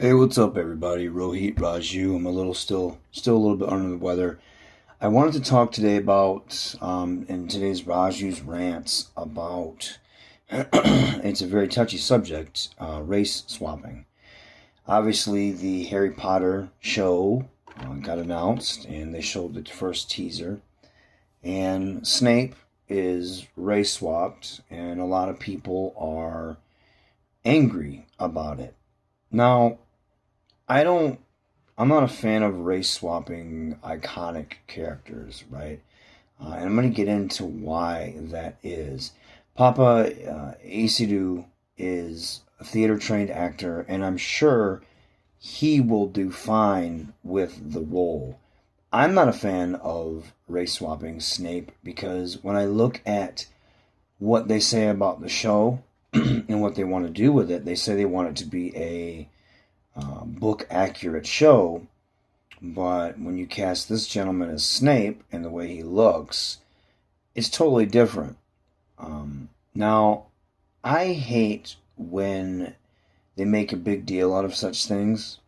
Hey, what's up, everybody? Rohit Raju. I'm a little still a little bit under the weather. I wanted to talk today about in today's Raju's rants about it's a very touchy subject, race swapping. Obviously, the Harry Potter show got announced, and they showed the first teaser. And Snape is race swapped, and a lot of people are angry about it. Now, I don't. I'm not a fan of race swapping iconic characters, right? And I'm going to get into why that is. Papa Isidue is a theater trained actor, and I'm sure he will do fine with the role. I'm not a fan of race swapping Snape because when I look at what they say about the show and what they want to do with it, they say they want it to be a book accurate show, but when you cast this gentleman as Snape and the way he looks, it's totally different. Now, I hate when they make a big deal out of such things,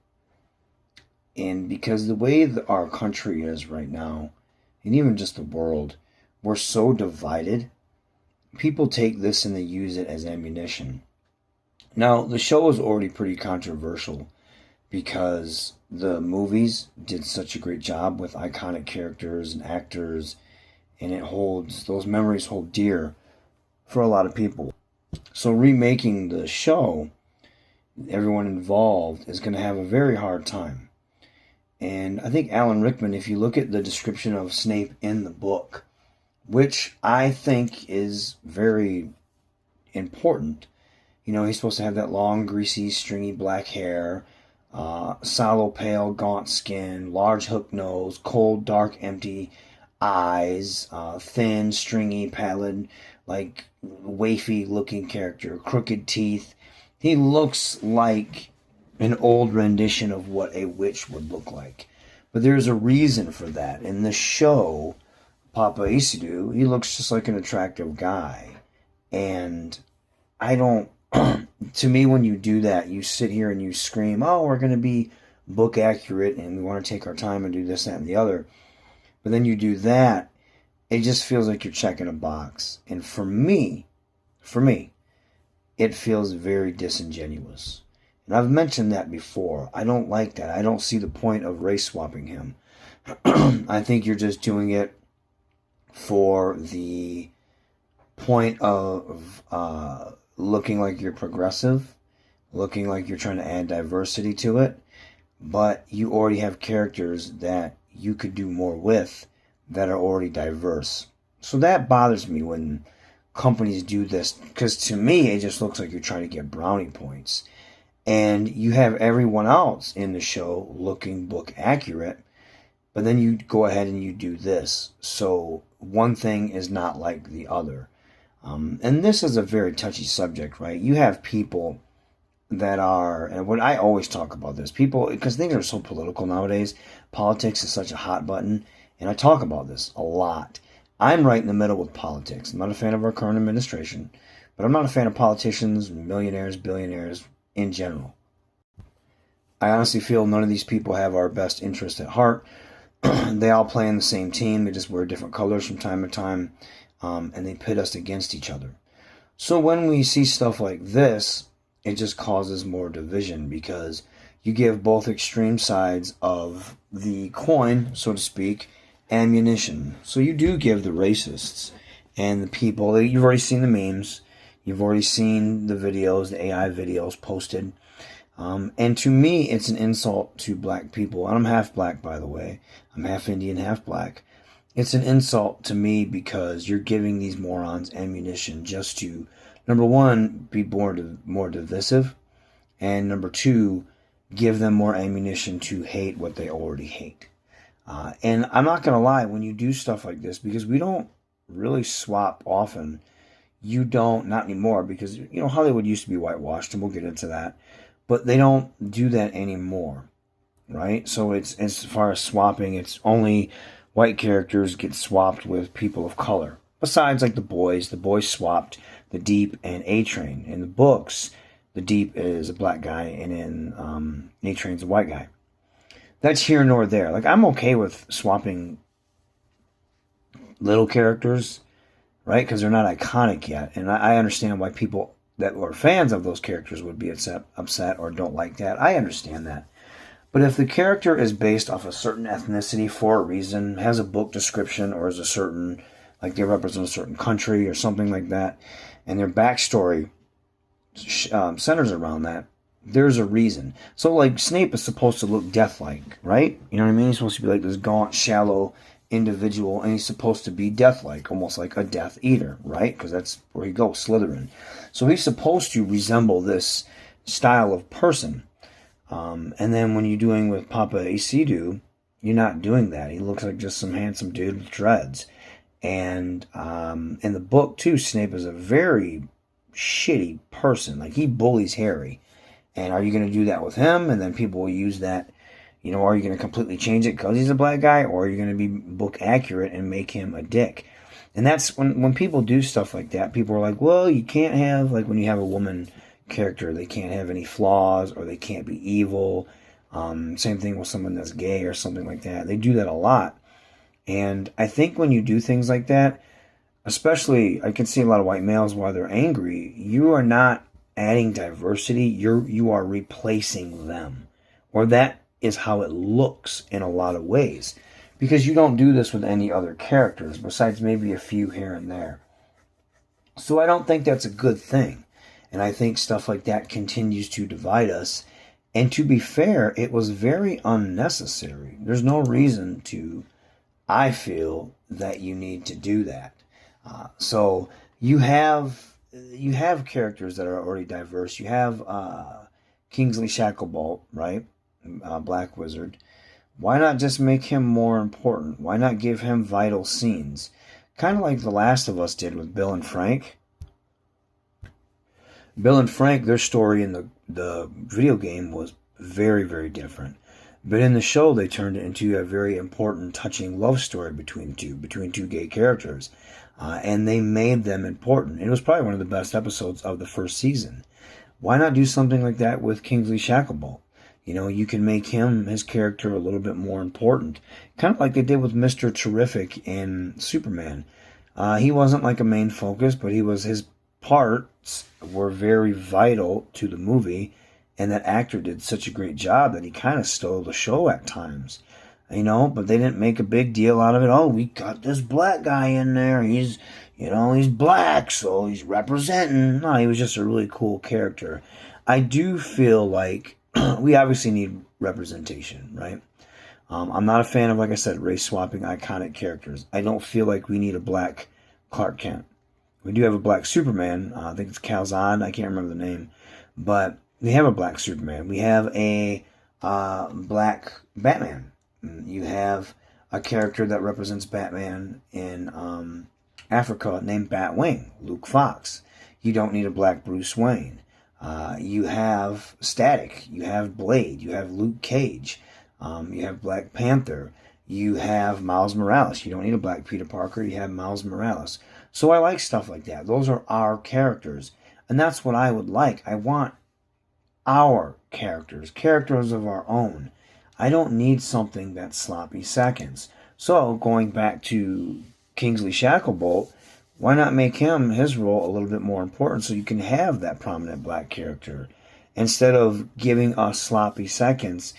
and because the way that our country is right now, and even just the world, we're so divided. People take this and they use it as ammunition. Now, the show is already pretty controversial because the movies did such a great job with iconic characters and actors, and those memories hold dear for a lot of people. So remaking the show, everyone involved is going to have a very hard time. And I think Alan Rickman, if you look at the description of Snape in the book, which I think is very important, he's supposed to have that long, greasy, stringy black hair, sallow, pale, gaunt skin, large hook nose, cold, dark, empty eyes, thin, stringy, pallid, like wafy looking character, crooked teeth. He looks like an old rendition of what a witch would look like. But there's a reason for that. In the show, Papa Isidue, he looks just like an attractive guy. And I don't to me, when you do that, you sit here and you scream, oh, we're going to be book accurate and we want to take our time and do this, that, and the other. But then you do that, it just feels like you're checking a box. And for me, it feels very disingenuous. And I've mentioned that before. I don't like that. I don't see the point of race swapping him. I think you're just doing it for the point of looking like you're progressive, looking like you're trying to add diversity to it, but you already have characters that you could do more with that are already diverse. So that bothers me when companies do this, because to me, it just looks like you're trying to get brownie points. And you have everyone else in the show looking book accurate, but then you go ahead and you do this. So one thing is not like the other. And this is a very touchy subject, right? You have people that are, and what I always talk about this, people, because things are so political nowadays, politics is such a hot button, and I talk about this a lot. I'm right in the middle with politics. I'm not a fan of our current administration, but I'm not a fan of politicians, millionaires, billionaires in general. I honestly feel none of these people have our best interest at heart. They all play in the same team. They just wear different colors from time to time, and they pit us against each other. So when we see stuff like this, it just causes more division because you give both extreme sides of the coin, so to speak, ammunition. So you do give the racists and the people, you've already seen the memes, you've already seen the videos, the AI videos posted. And to me, it's an insult to black people. And I'm half black, by the way. I'm half Indian, half black. It's an insult to me because you're giving these morons ammunition just to, number one, be more divisive, and number two, give them more ammunition to hate what they already hate. And I'm not going to lie, when you do stuff like this, because we don't really swap often, not anymore, because, Hollywood used to be whitewashed, and we'll get into that, but they don't do that anymore, right? So it's, as far as swapping, it's only white characters get swapped with people of color. Besides, like the boys swapped the Deep and A-Train. In the books, the Deep is a black guy, and in A-Train's a white guy. That's here nor there. Like, I'm okay with swapping little characters, right? Because they're not iconic yet. And I understand why people that are fans of those characters would be upset or don't like that. I understand that. But if the character is based off a certain ethnicity for a reason, has a book description, or is a certain, like they represent a certain country or something like that, and their backstory centers around that, there's a reason. So, like, Snape is supposed to look death-like, right? You know what I mean? He's supposed to be like this gaunt, shallow individual, and he's supposed to be death-like, almost like a Death Eater, right? Because that's where he goes, Slytherin. So he's supposed to resemble this style of person. And then when you're doing with Papa Acedu, you're not doing that. He looks like just some handsome dude with dreads. And in the book, too, Snape is a very shitty person. Like, he bullies Harry. And are you going to do that with him? And then people will use that, you know, are you going to completely change it because he's a black guy? Or are you going to be book accurate and make him a dick? And that's when people do stuff like that, people are like, well, you can't have, like when you have a woman character, they can't have any flaws or they can't be evil. Same thing with someone that's gay or something like that. They do that a lot. And I think when you do things like that, especially I can see a lot of white males while they're angry, you are not adding diversity, you are replacing them. Or that is how it looks in a lot of ways. Because you don't do this with any other characters, besides maybe a few here and there. So I don't think that's a good thing. And I think stuff like that continues to divide us. And to be fair, it was very unnecessary. There's no reason to, I feel, that you need to do that. So you have characters that are already diverse. You have Kingsley Shacklebolt, right? Black Wizard. Why not just make him more important? Why not give him vital scenes? Kind of like The Last of Us did with Bill and Frank. Bill and Frank, their story in the video game was very, very different. But in the show, they turned it into a very important, touching love story between two gay characters. And they made them important. It was probably one of the best episodes of the first season. Why not do something like that with Kingsley Shacklebolt? You know, you can make his character a little bit more important. Kind of like they did with Mr. Terrific in Superman. He wasn't like a main focus, but his parts were very vital to the movie. And that actor did such a great job that he kind of stole the show at times. You know, but they didn't make a big deal out of it. Oh, we got this black guy in there. He's black, so he's representing. No, he was just a really cool character. I do feel like we obviously need representation, right? I'm not a fan of, like I said, race swapping iconic characters. I don't feel like we need a black Clark Kent. We do have a black Superman. I think it's Kal-Zad. I can't remember the name. But we have a black Superman. We have a black Batman. You have a character that represents Batman in Africa named Batwing, Luke Fox. You don't need a black Bruce Wayne. You have Static. You have Blade. You have Luke Cage. You have Black Panther. You have Miles Morales. You don't need a black Peter Parker. You have Miles Morales. So I like stuff like that. Those are our characters. And that's what I would like. I want our characters of our own. I don't need something that's sloppy seconds. So, going back to Kingsley Shacklebolt, why not make his role a little bit more important so you can have that prominent black character? Instead of giving us sloppy seconds,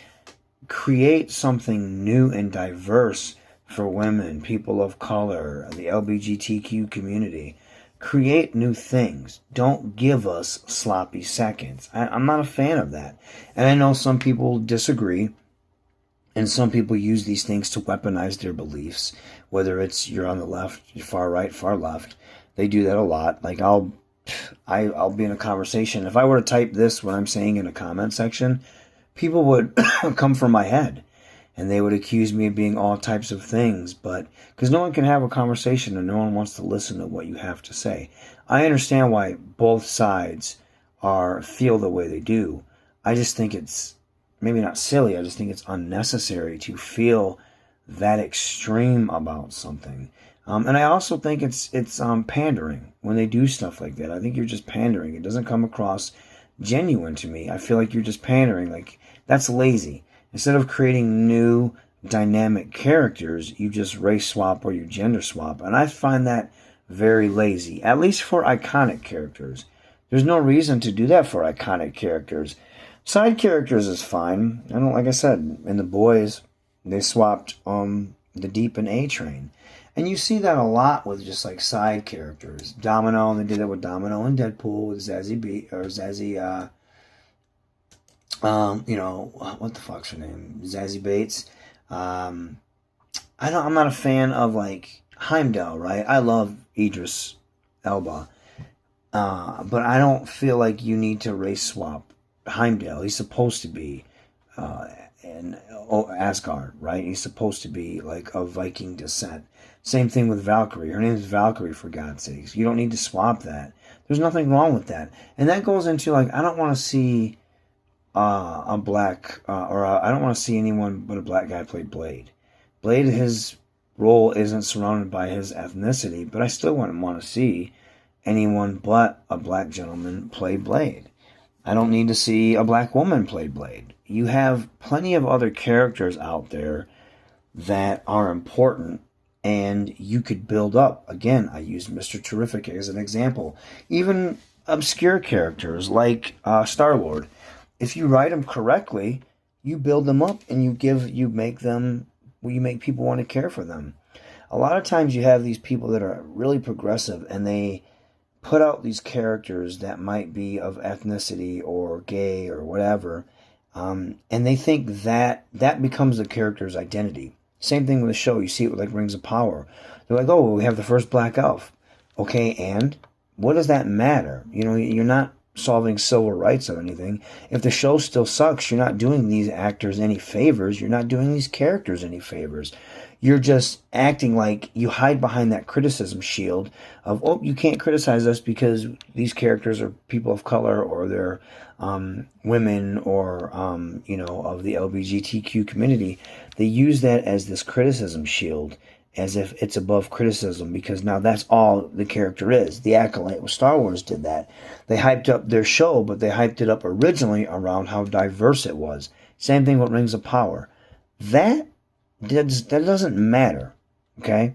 create something new and diverse for women, people of color, the LGBTQ community. Create new things. Don't give us sloppy seconds. I'm not a fan of that. And I know some people disagree. And some people use these things to weaponize their beliefs, whether it's you're on the left, you're far right, far left. They do that a lot. Like I'll be in a conversation. If I were to type this, what I'm saying in a comment section, people would come for my head. And they would accuse me of being all types of things. But because no one can have a conversation and no one wants to listen to what you have to say. I understand why both sides feel the way they do. I just think it's maybe not silly, I just think it's unnecessary to feel that extreme about something. And I also think it's pandering when they do stuff like that. I think you're just pandering. It doesn't come across genuine to me. I feel like you're just pandering. Like, that's lazy. Instead of creating new dynamic characters, you just race swap or you gender swap. And I find that very lazy, at least for iconic characters. There's no reason to do that for iconic characters. Side characters is fine. I don't, like I said, in The Boys, they swapped the Deep and A Train. And you see that a lot with just like side characters. Domino, and they did it with Domino and Deadpool with Zazie, what the fuck's her name? Zazie Bates. I'm not a fan of like Heimdall, right? I love Idris Elba. But I don't feel like you need to race swap Heimdall. He's supposed to be in Asgard, right? He's supposed to be like of Viking descent. Same thing with Valkyrie. Her name is Valkyrie, for God's sakes. You don't need to swap that. There's nothing wrong with that. And that goes into like, I don't want to see a black, I don't want to see anyone but a black guy play Blade. Blade, his role isn't surrounded by his ethnicity, but I still wouldn't want to see anyone but a black gentleman play Blade. I don't need to see a black woman play Blade. You have plenty of other characters out there that are important and you could build up. Again, I use Mr. Terrific as an example. Even obscure characters like Star-Lord. If you write them correctly, you build them up and you make people want to care for them. A lot of times you have these people that are really progressive and they put out these characters that might be of ethnicity or gay or whatever, and they think that becomes the character's identity. Same thing with the show. You see it with like Rings of Power. They're like, oh, we have the first black elf. Okay, and what does that matter? You're not solving civil rights or anything. If the show still sucks, you're not doing these actors any favors. You're not doing these characters any favors. You're just acting like you hide behind that criticism shield of, oh, you can't criticize us because these characters are people of color or they're women or, of the LGBTQ community. They use that as this criticism shield as if it's above criticism because now that's all the character is. The Acolyte with Star Wars did that. They hyped up their show, but they hyped it up originally around how diverse it was. Same thing with Rings of Power. That doesn't matter, okay?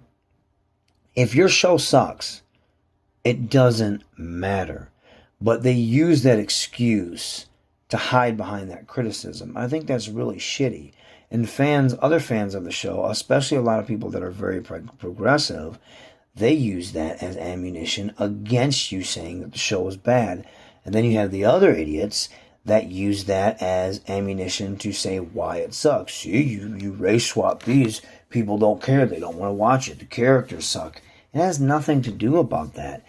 If your show sucks, it doesn't matter. But they use that excuse to hide behind that criticism. I think that's really shitty. And other fans of the show, especially a lot of people that are very progressive, they use that as ammunition against you saying that the show is bad. And then you have the other idiots that use that as ammunition to say why it sucks. See, you race swap these. People don't care. They don't want to watch it. The characters suck. It has nothing to do about that.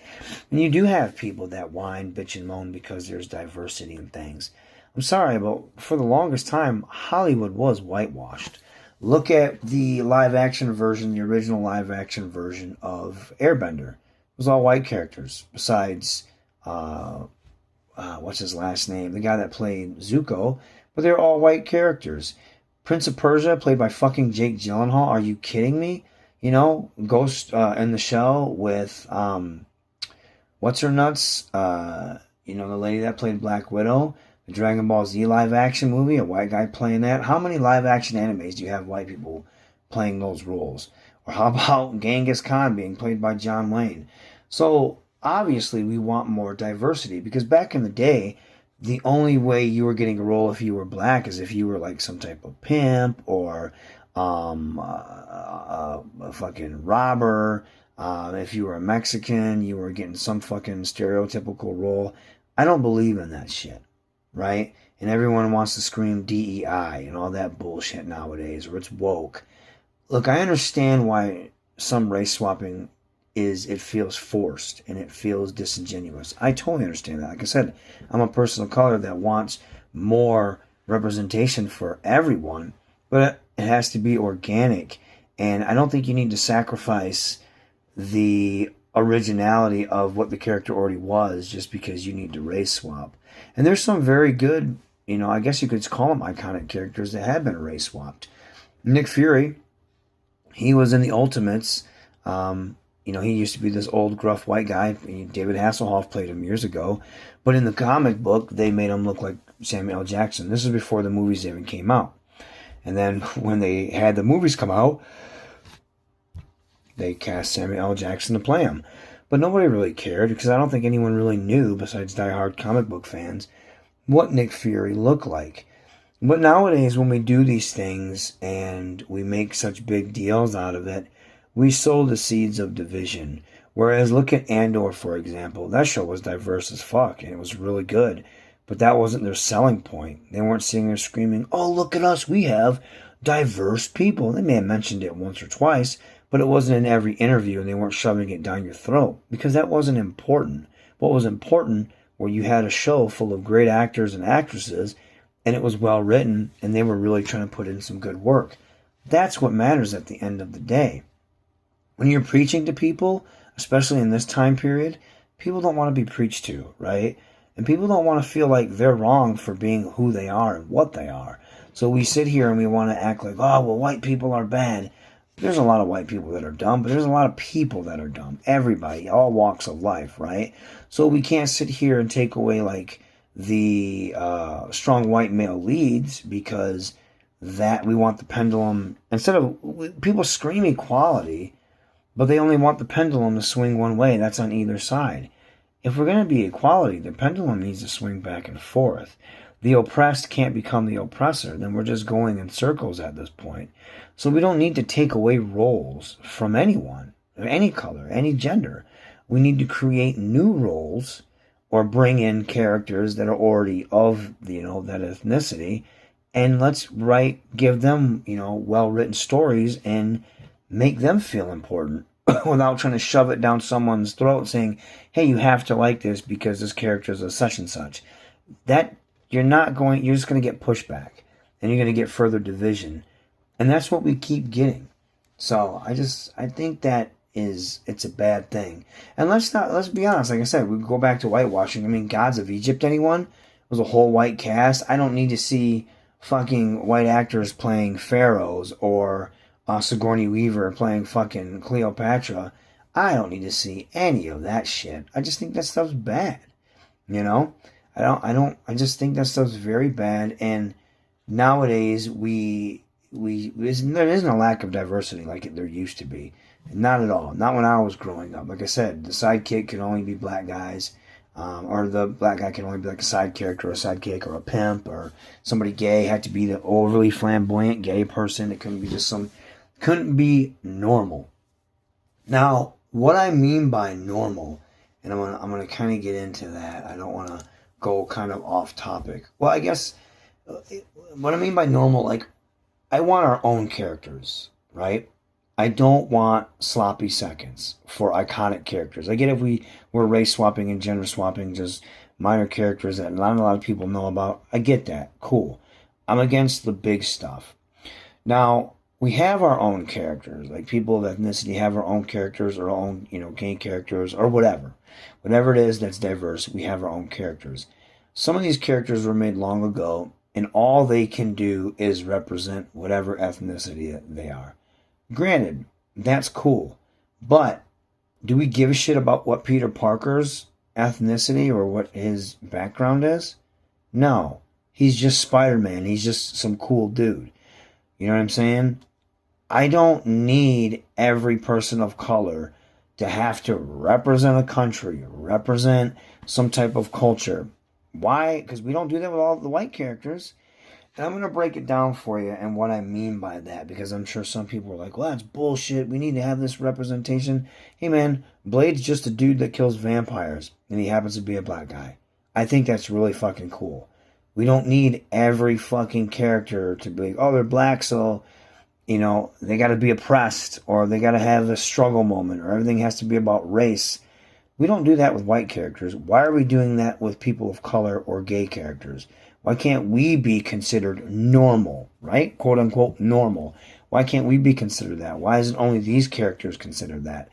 And you do have people that whine, bitch, and moan because there's diversity in things. I'm sorry, but for the longest time, Hollywood was whitewashed. Look at the live-action version, the original live-action version of Airbender. It was all white characters, besides, what's his last name? The guy that played Zuko, but they're all white characters. Prince of Persia, played by fucking Jake Gyllenhaal. Are you kidding me? Ghost in the Shell with, what's her nuts? The lady that played Black Widow. The Dragon Ball Z live action movie, a white guy playing that. How many live action animes do you have white people playing those roles? Or how about Genghis Khan being played by John Wayne? So obviously we want more diversity because back in the day, the only way you were getting a role if you were black is if you were like some type of pimp or a fucking robber. If you were a Mexican, you were getting some fucking stereotypical role. I don't believe in that shit. Right? And everyone wants to scream DEI and all that bullshit nowadays, or it's woke. Look, I understand why some race swapping it feels forced and it feels disingenuous. I totally understand that. Like I said, I'm a person of color that wants more representation for everyone, but it has to be organic. And I don't think you need to sacrifice the originality of what the character already was just because you need to race swap. And there's some very good, I guess you could call them iconic characters that have been race swapped. Nick Fury, he was in the Ultimates, he used to be this old, gruff white guy. David Hasselhoff played him years ago. But in the comic book, they made him look like Samuel L. Jackson. This is before the movies even came out. And then when they had the movies come out, they cast Samuel L. Jackson to play him. But nobody really cared, because I don't think anyone really knew, besides diehard comic book fans, what Nick Fury looked like. But nowadays, when we do these things and we make such big deals out of it, we sow the seeds of division. Whereas, look at Andor, for example. That show was diverse as fuck, and it was really good. But that wasn't their selling point. They weren't sitting there screaming, oh, look at us, we have diverse people. They may have mentioned it once or twice, but it wasn't in every interview, and they weren't shoving it down your throat, because that wasn't important. What was important where you had a show full of great actors and actresses, and it was well written, and they were really trying to put in some good work. That's what matters at the end of the day. When you're preaching to people, especially in this time period, people don't want to be preached to, right? And people don't want to feel like they're wrong for being who they are and what they are. So we sit here and we want to act like, oh, well, white people are bad. There's a lot of white people that are dumb, but there's a lot of people that are dumb. Everybody, all walks of life, right? So we can't sit here and take away like the strong white male leads, because that we want the pendulum, instead of people scream equality, but they only want the pendulum to swing one way. That's on either side. If we're going to be equality, the pendulum needs to swing back and forth. The oppressed can't become the oppressor. Then we're just going in circles at this point. So we don't need to take away roles from anyone, any color, any gender. We need to create new roles, or bring in characters that are already of that ethnicity, and let's give them well-written stories and make them feel important without trying to shove it down someone's throat saying, hey, you have to like this because this character is a such and such. That you're just going to get pushback, and you're going to get further division. And that's what we keep getting. So I think that it's a bad thing. And let's be honest, like I said, we go back to whitewashing. I mean, Gods of Egypt, anyone? It was a whole white cast. I don't need to see fucking white actors playing pharaohs, or Sigourney Weaver playing fucking Cleopatra. I don't need to see any of that shit. I just think that stuff's bad. I just think that stuff's very bad. And nowadays there isn't a lack of diversity like there used to be. Not at all. Not when I was growing up. Like I said, the sidekick could only be black guys. Or the black guy can only be like a side character, or a sidekick, or a pimp, or somebody gay had to be the overly flamboyant gay person. It couldn't be normal. Now, what I mean by normal, and I'm gonna kind of get into that. I don't want to go kind of off topic. Well, I guess what I mean by normal, like, I want our own characters, right? I don't want sloppy seconds for iconic characters. I get if we're race swapping and gender swapping, just minor characters that not a lot of people know about. I get that. Cool. I'm against the big stuff. Now, we have our own characters. Like, people of ethnicity have our own characters, or our own, gay characters, or whatever. Whatever it is that's diverse, we have our own characters. Some of these characters were made long ago, and all they can do is represent whatever ethnicity they are. Granted, that's cool, but do we give a shit about what Peter Parker's ethnicity or what his background is? No. He's just Spider-Man. He's just some cool dude. You know what I'm saying? I don't need every person of color to have to represent a country, represent some type of culture. Why? Because we don't do that with all the white characters. And I'm going to break it down for you and what I mean by that, because I'm sure some people are like, well, that's bullshit. We need to have this representation. Hey, man, Blade's just a dude that kills vampires, and he happens to be a black guy. I think that's really fucking cool. We don't need every fucking character to be like, oh, they're black, so, they got to be oppressed, or they got to have a struggle moment, or everything has to be about race. We don't do that with white characters. Why are we doing that with people of color or gay characters? Why can't we be considered normal, right? Quote unquote normal. Why can't we be considered that? Why isn't only these characters considered that?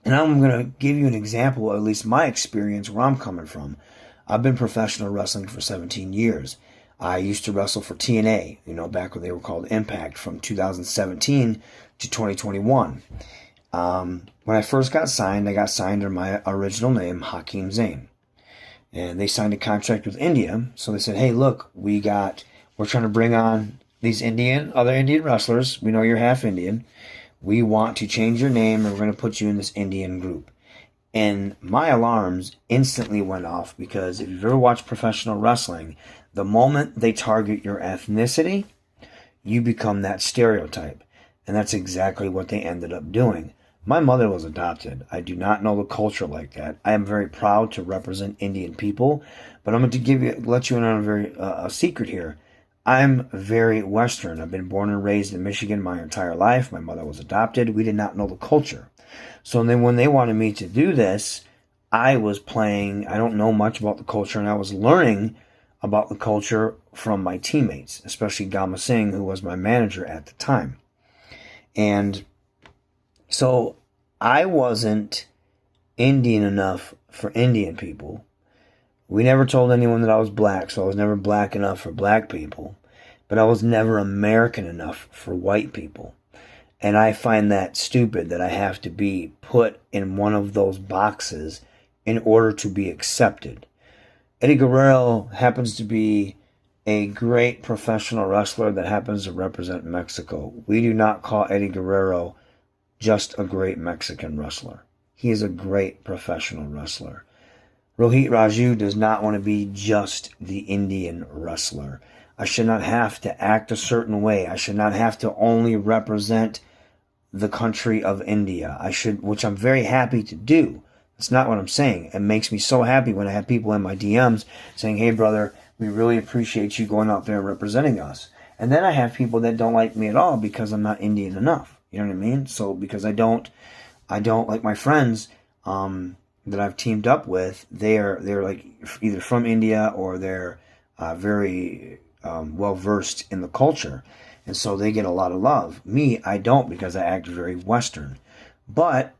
And I'm going to give you an example, at least my experience, where I'm coming from. I've been professional wrestling for 17 years. I used to wrestle for TNA, back when they were called Impact, from 2017 to 2021. When When I first got signed, I got signed under my original name, Hakeem Zayn. And they signed a contract with India. So they said, hey, look, we're trying to bring on these other Indian wrestlers. We know you're half Indian. We want to change your name and we're going to put you in this Indian group. And my alarms instantly went off because if you've ever watched professional wrestling, the moment they target your ethnicity, you become that stereotype. And that's exactly what they ended up doing. My mother was adopted. I do not know the culture like that. I am very proud to represent Indian people, but I'm going to let you in on a secret here. I'm very Western. I've been born and raised in Michigan my entire life. My mother was adopted. We did not know the culture. So then when they wanted me to do this, I don't know much about the culture, and I was learning about the culture from my teammates, especially Gama Singh, who was my manager at the time. And so I wasn't Indian enough for Indian people. We never told anyone that I was black, so I was never black enough for black people. But I was never American enough for white people. And I find that stupid that I have to be put in one of those boxes in order to be accepted. Eddie Guerrero happens to be a great professional wrestler that happens to represent Mexico. We do not call Eddie Guerrero just a great Mexican wrestler. He is a great professional wrestler. Rohit Raju does not want to be just the Indian wrestler. I should not have to act a certain way. I should not have to only represent the country of India. Which I'm very happy to do. That's not what I'm saying. It makes me so happy when I have people in my DMs saying, hey brother, we really appreciate you going out there and representing us. And then I have people that don't like me at all because I'm not Indian enough. You know what I mean? So because I don't like my friends that I've teamed up with, they're like either from India or they're very well versed in the culture. And so they get a lot of love. Me, I don't, because I act very Western. But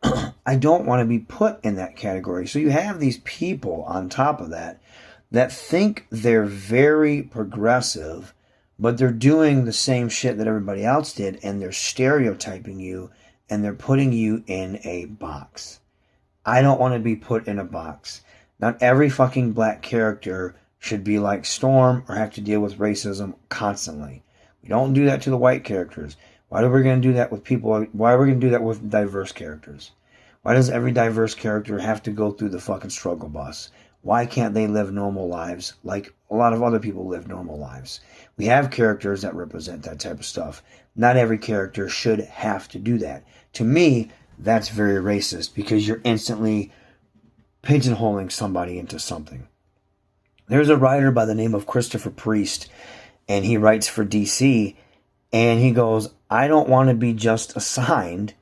I don't want to be put in that category. So you have these people on top of that think they're very progressive, but they're doing the same shit that everybody else did, and they're stereotyping you, and they're putting you in a box. I don't want to be put in a box. Not every fucking black character should be like Storm or have to deal with racism constantly. We don't do that to the white characters. Why are we going to do that with people? Why are we going to do that with diverse characters? Why does every diverse character have to go through the fucking struggle bus? Why can't they live normal lives like a lot of other people live normal lives? We have characters that represent that type of stuff. Not every character should have to do that. To me, that's very racist because you're instantly pigeonholing somebody into something. There's a writer by the name of Christopher Priest, and he writes for DC, and he goes, I don't want to be just assigned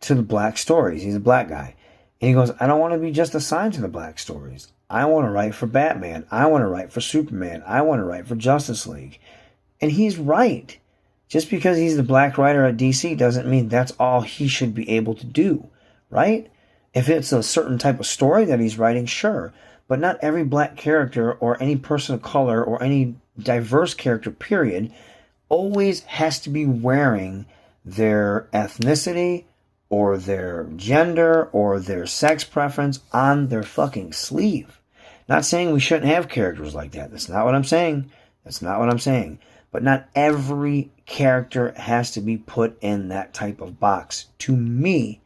to the black stories. He's a black guy. And he goes, I don't want to be just assigned to the black stories. I want to write for Batman. I want to write for Superman. I want to write for Justice League. And he's right. Just because he's the black writer at DC doesn't mean that's all he should be able to do, right? If it's a certain type of story that he's writing, sure. But not every black character or any person of color or any diverse character, period, always has to be wearing their ethnicity or their gender or their sex preference on their fucking sleeve. Not saying we shouldn't have characters like that. That's not what I'm saying. That's not what I'm saying. But not every character has to be put in that type of box. To me,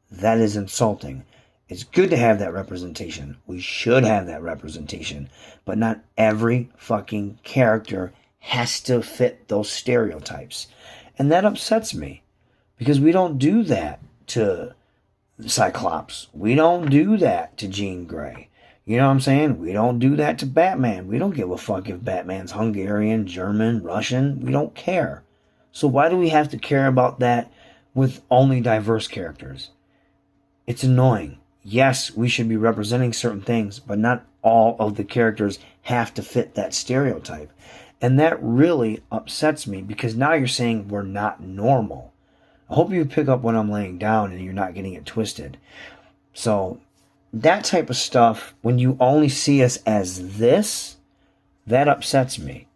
that is insulting. It's good to have that representation. We should have that representation. But not every fucking character has to fit those stereotypes. And that upsets me. Because we don't do that to Cyclops. We don't do that to Jean Grey. You know what I'm saying? We don't do that to Batman. We don't give a fuck if Batman's Hungarian, German, Russian. We don't care. So why do we have to care about that with only diverse characters? It's annoying. Yes, we should be representing certain things, but not all of the characters have to fit that stereotype. And that really upsets me because now you're saying we're not normal. I hope you pick up what I'm laying down and you're not getting it twisted. So that type of stuff, when you only see us as this, that upsets me.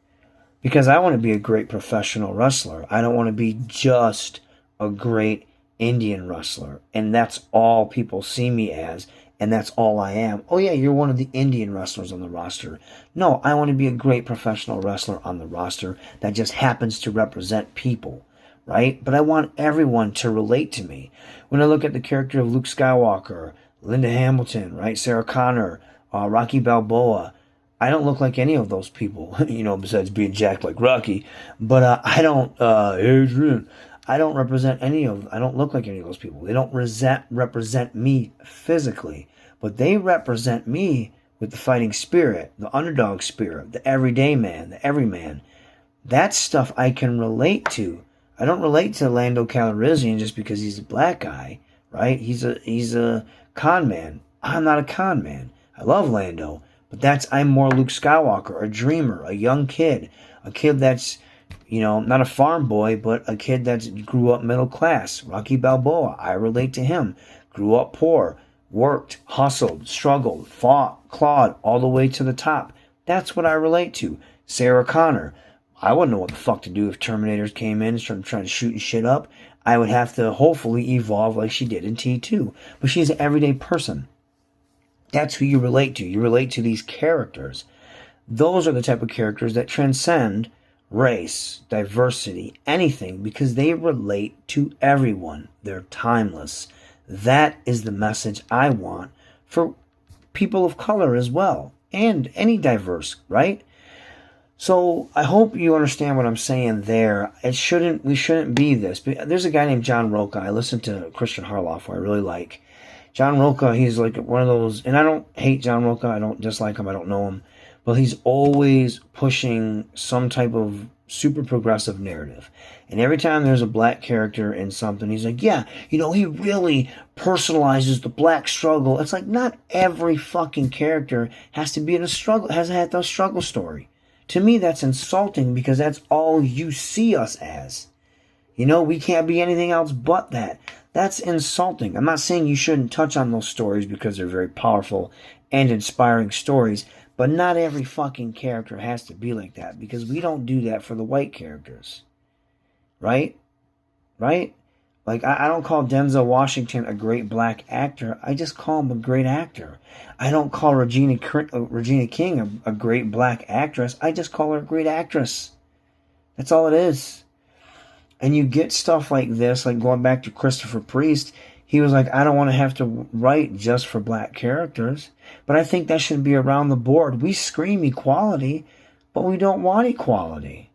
Because I want to be a great professional wrestler. I don't want to be just a great Indian wrestler, and that's all people see me as, and that's all I am. Oh yeah, you're one of the Indian wrestlers on the roster. No, I want to be a great professional wrestler on the roster that just happens to represent people, right? But I want everyone to relate to me. When I look at the character of Luke Skywalker, Linda Hamilton, right, Sarah Connor, Rocky Balboa, I don't look like any of those people, besides being jacked like Rocky. But I don't, Adrian, I don't I don't look like any of those people. They don't represent me physically, but they represent me with the fighting spirit, the underdog spirit, the everyday man, the everyman. That stuff I can relate to. I don't relate to Lando Calrissian just because he's a black guy, right? He's a con man. I'm not a con man. I love Lando, but I'm more Luke Skywalker, a dreamer, a young kid, a kid that's, not a farm boy, but a kid that grew up middle class. Rocky Balboa, I relate to him. Grew up poor, worked, hustled, struggled, fought, clawed, all the way to the top. That's what I relate to. Sarah Connor, I wouldn't know what the fuck to do if Terminators came in and started trying to shoot shit up. I would have to hopefully evolve like she did in T2. But she's an everyday person. That's who you relate to. You relate to these characters. Those are the type of characters that transcend race, diversity, anything, because they relate to everyone. They're timeless. That is the message I want for people of color as well, and any diverse, right? So I hope you understand what I'm saying there. We shouldn't be this. But there's a guy named John Roca. I listen to Christian Harloff, who I really like. John Roca, he's like one of those, and I don't hate John Roca. I don't dislike him. I don't know him. But he's always pushing some type of super progressive narrative. And every time there's a black character in something, he's like, yeah, he really personalizes the black struggle. It's like, not every fucking character has to be in a struggle, has had a struggle story. To me, that's insulting because that's all you see us as. We can't be anything else but that. That's insulting. I'm not saying you shouldn't touch on those stories because they're very powerful and inspiring stories, but not every fucking character has to be like that because we don't do that for the white characters. Right? Right? Like, I don't call Denzel Washington a great black actor. I just call him a great actor. I don't call Regina King a great black actress. I just call her a great actress. That's all it is. And you get stuff like this, like going back to Christopher Priest. He was like, I don't want to have to write just for black characters. But I think that should be around the board. We scream equality, but we don't want equality.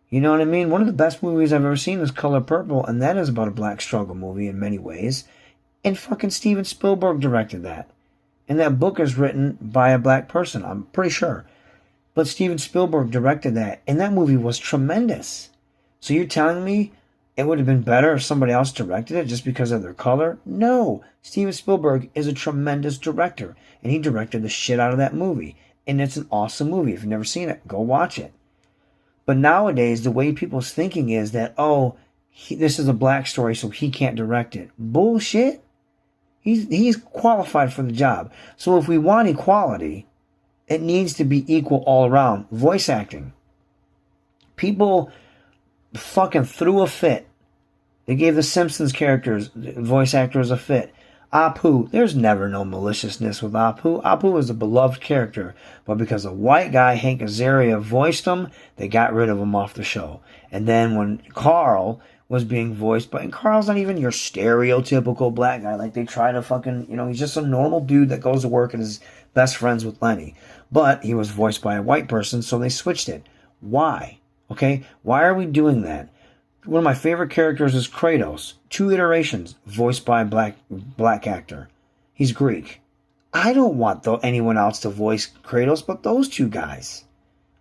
You know what I mean? One of the best movies I've ever seen is Color Purple, and that is about a black struggle movie in many ways. And fucking Steven Spielberg directed that. And that book is written by a black person, I'm pretty sure. But Steven Spielberg directed that, and that movie was tremendous. So you're telling me it would have been better if somebody else directed it just because of their color? No. Steven Spielberg is a tremendous director, and he directed the shit out of that movie. And it's an awesome movie. If you've never seen it, go watch it. But nowadays, the way people's thinking is that, this is a black story, so he can't direct it. Bullshit. He's qualified for the job. So if we want equality, it needs to be equal all around. Voice acting. People fucking threw a fit. They gave the Simpsons voice actors a fit. Apu, there's never no maliciousness with Apu. Apu is a beloved character, but because a white guy, Hank Azaria, voiced him, they got rid of him off the show. And then when Carl was being voiced by, and Carl's not even your stereotypical black guy, like they try to fucking, he's just a normal dude that goes to work and is best friends with Lenny. But he was voiced by a white person, so they switched it. Why? Okay? Why are we doing that? One of my favorite characters is Kratos. 2 iterations, voiced by a black actor. He's Greek. I don't want anyone else to voice Kratos but those 2 guys.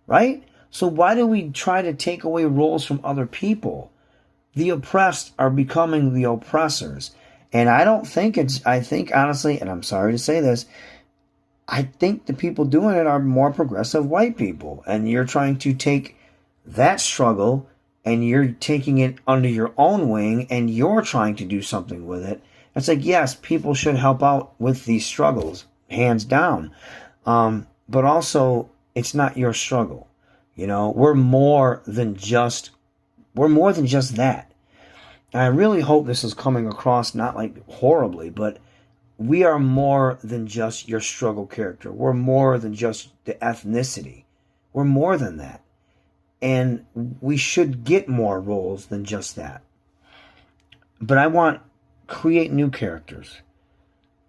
Right? So why do we try to take away roles from other people? The oppressed are becoming the oppressors. And I think honestly, and I'm sorry to say this, I think the people doing it are more progressive white people. And you're trying to take that struggle and you're taking it under your own wing and you're trying to do something with it. It's like, yes, people should help out with these struggles, hands down. But also, it's not your struggle. We're more than just that. I really hope this is coming across not like horribly, but we are more than just your struggle character. We're more than just the ethnicity. We're more than that. And we should get more roles than just that. But I want create new characters.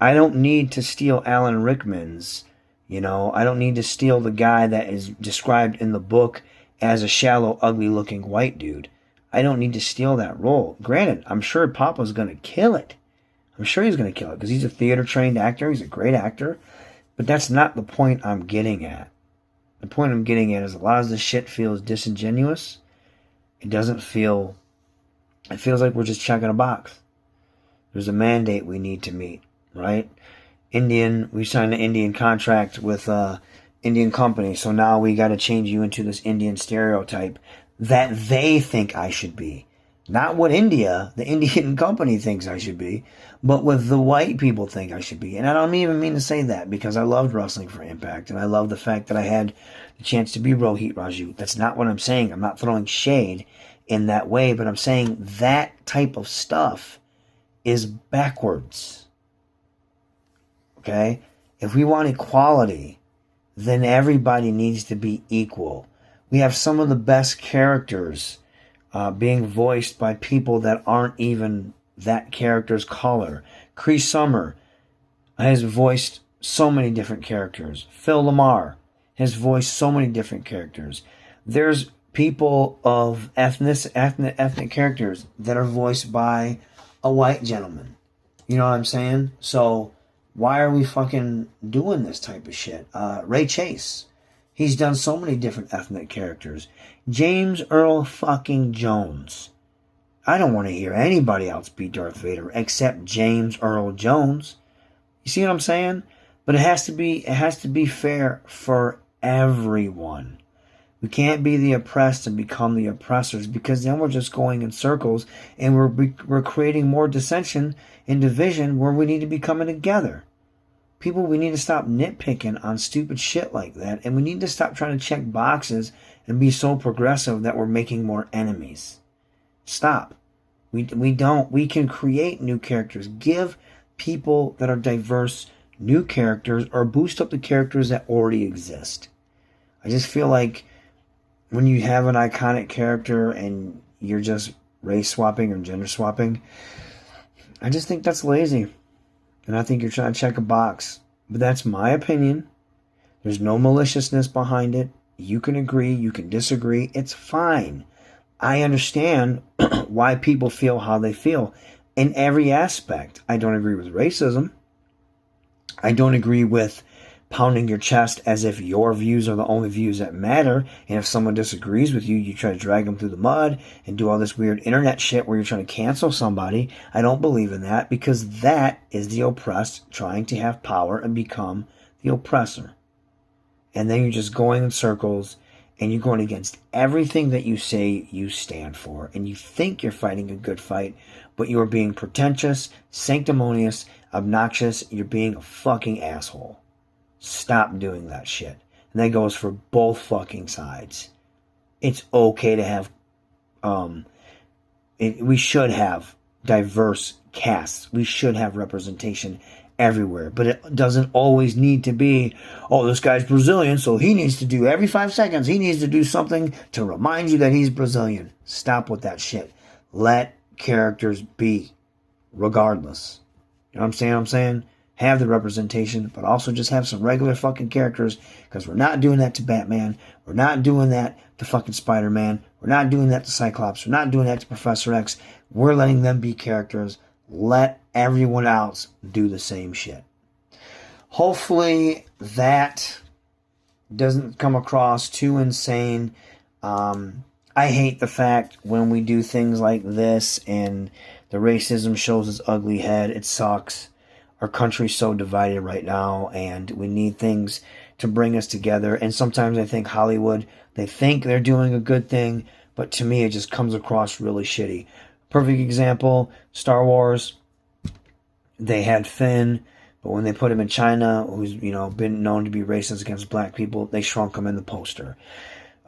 I don't need to steal Alan Rickman's, I don't need to steal the guy that is described in the book as a shallow, ugly looking white dude. I don't need to steal that role. Granted, I'm sure Papa's going to kill it. I'm sure he's going to kill it because he's a theater trained actor. He's a great actor. But that's not the point I'm getting at. The point I'm getting at is a lot of this shit feels disingenuous. It feels like we're just checking a box. There's a mandate we need to meet, right? We signed an Indian contract with Indian company, so now we got to change you into this Indian stereotype that they think I should be. Not what the Indian company thinks I should be, but what the white people think I should be. And I don't even mean to say that because I loved wrestling for Impact, and I love the fact that I had the chance to be Rohit Raju. That's not what I'm saying. I'm not throwing shade in that way, but I'm saying that type of stuff is backwards. Okay? If we want equality, then everybody needs to be equal. We have some of the best characters being voiced by people that aren't even that character's color. Cree Summer has voiced so many different characters. Phil Lamar has voiced so many different characters. There's people of ethnic characters that are voiced by a white gentleman. You know what I'm saying? So why are we fucking doing this type of shit? Ray Chase. He's done so many different ethnic characters. James Earl fucking Jones. I don't want to hear anybody else be Darth Vader except James Earl Jones. You see what I'm saying? But it has to be fair for everyone. We can't be the oppressed and become the oppressors because then we're just going in circles and we're creating more dissension and division where we need to be coming together. People, we need to stop nitpicking on stupid shit like that, and we need to stop trying to check boxes and be so progressive that we're making more enemies. Stop. We can create new characters. Give people that are diverse new characters or boost up the characters that already exist. I just feel like when you have an iconic character and you're just race swapping or gender swapping, I just think that's lazy. And I think you're trying to check a box. But that's my opinion. There's no maliciousness behind it. You can agree, you can disagree. It's fine. I understand why people feel how they feel in every aspect. I don't agree with racism. I don't agree with pounding your chest as if your views are the only views that matter. And if someone disagrees with you, you try to drag them through the mud and do all this weird internet shit where you're trying to cancel somebody. I don't believe in that because that is the oppressed trying to have power and become the oppressor. And then you're just going in circles and you're going against everything that you say you stand for. And you think you're fighting a good fight, but you're being pretentious, sanctimonious, obnoxious. You're being a fucking asshole. Stop doing that shit. And that goes for both fucking sides. It's okay to have, we should have diverse casts. We should have representation everywhere. But it doesn't always need to be, oh, this guy's Brazilian, so he needs to do every 5 seconds. He needs to do something to remind you that he's Brazilian. Stop with that shit. Let characters be, regardless. You know what I'm saying? Have the representation, but also just have some regular fucking characters, because we're not doing that to Batman. We're not doing that to fucking Spider-Man. We're not doing that to Cyclops. We're not doing that to Professor X. We're letting them be characters. Let everyone else do the same shit. Hopefully that doesn't come across too insane. I hate the fact when we do things like this and the racism shows its ugly head. It sucks. Our country's so divided right now, and we need things to bring us together. And sometimes I think Hollywood, they think they're doing a good thing, but to me it just comes across really shitty. Perfect example, Star Wars. They had Finn, but when they put him in China, who's been known to be racist against black people, they shrunk him in the poster.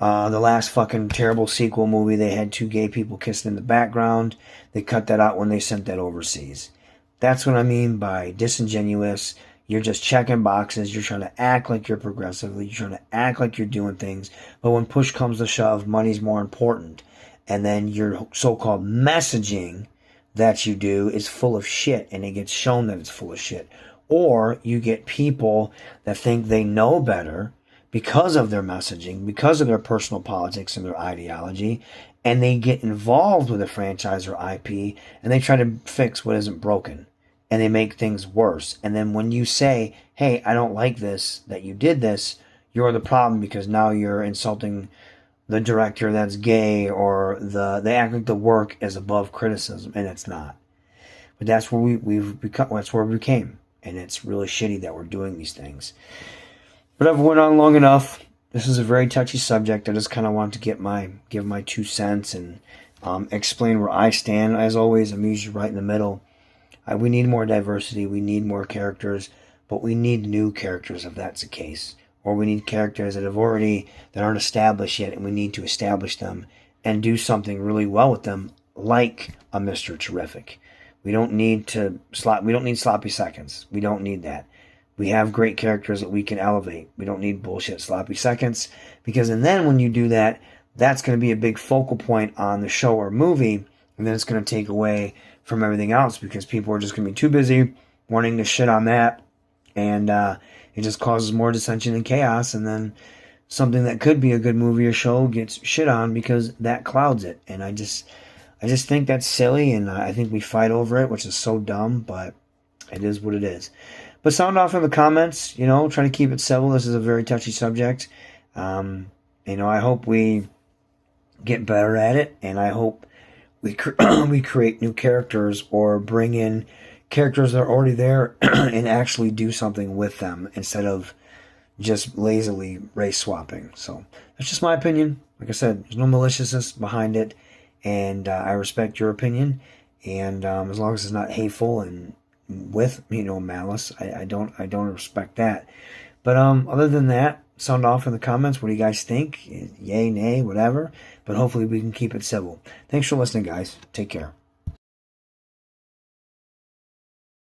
The last fucking terrible sequel movie, they had two gay people kissing in the background. They cut that out when they sent that overseas. That's what I mean by disingenuous. You're just checking boxes. You're trying to act like you're progressively. You're trying to act like you're doing things. But when push comes to shove, money's more important. And then your so-called messaging that you do is full of shit, and it gets shown that it's full of shit. Or you get people that think they know better because of their messaging, because of their personal politics and their ideology, and they get involved with a franchise or IP, and they try to fix what isn't broken, and they make things worse. And then when you say, hey, I don't like this, that you did this, you're the problem because now you're insulting the director that's gay, or they act like the work is above criticism, and it's not. But that's where we've become. That's where we became, and it's really shitty that we're doing these things. But I've went on long enough. This is a very touchy subject. I just kind of want to give my 2 cents and explain where I stand. As always, I'm usually right in the middle. We need more diversity. We need more characters, but we need new characters if that's the case. Or we need characters that aren't established yet, and we need to establish them and do something really well with them, like a Mr. Terrific. We don't need sloppy seconds. We don't need that. We have great characters that we can elevate. We don't need bullshit sloppy seconds, and then when you do that, that's going to be a big focal point on the show or movie, and then it's going to take away from everything else because people are just going to be too busy wanting to shit on that, and it just causes more dissension and chaos, and then something that could be a good movie or show gets shit on because that clouds it. And I just think that's silly, and I think we fight over it, which is so dumb, but it is what it is. But sound off in the comments, trying to keep it civil. This is a very touchy subject. I hope we get better at it, and I hope we create new characters or bring in characters that are already there and actually do something with them instead of just lazily race swapping. So that's just my opinion. Like I said, there's no maliciousness behind it, and I respect your opinion. And as long as it's not hateful and with malice, I don't respect that. But other than that, sound off in the comments. What do you guys think? Yay, nay, whatever. But hopefully we can keep it civil. Thanks for listening, guys. Take care.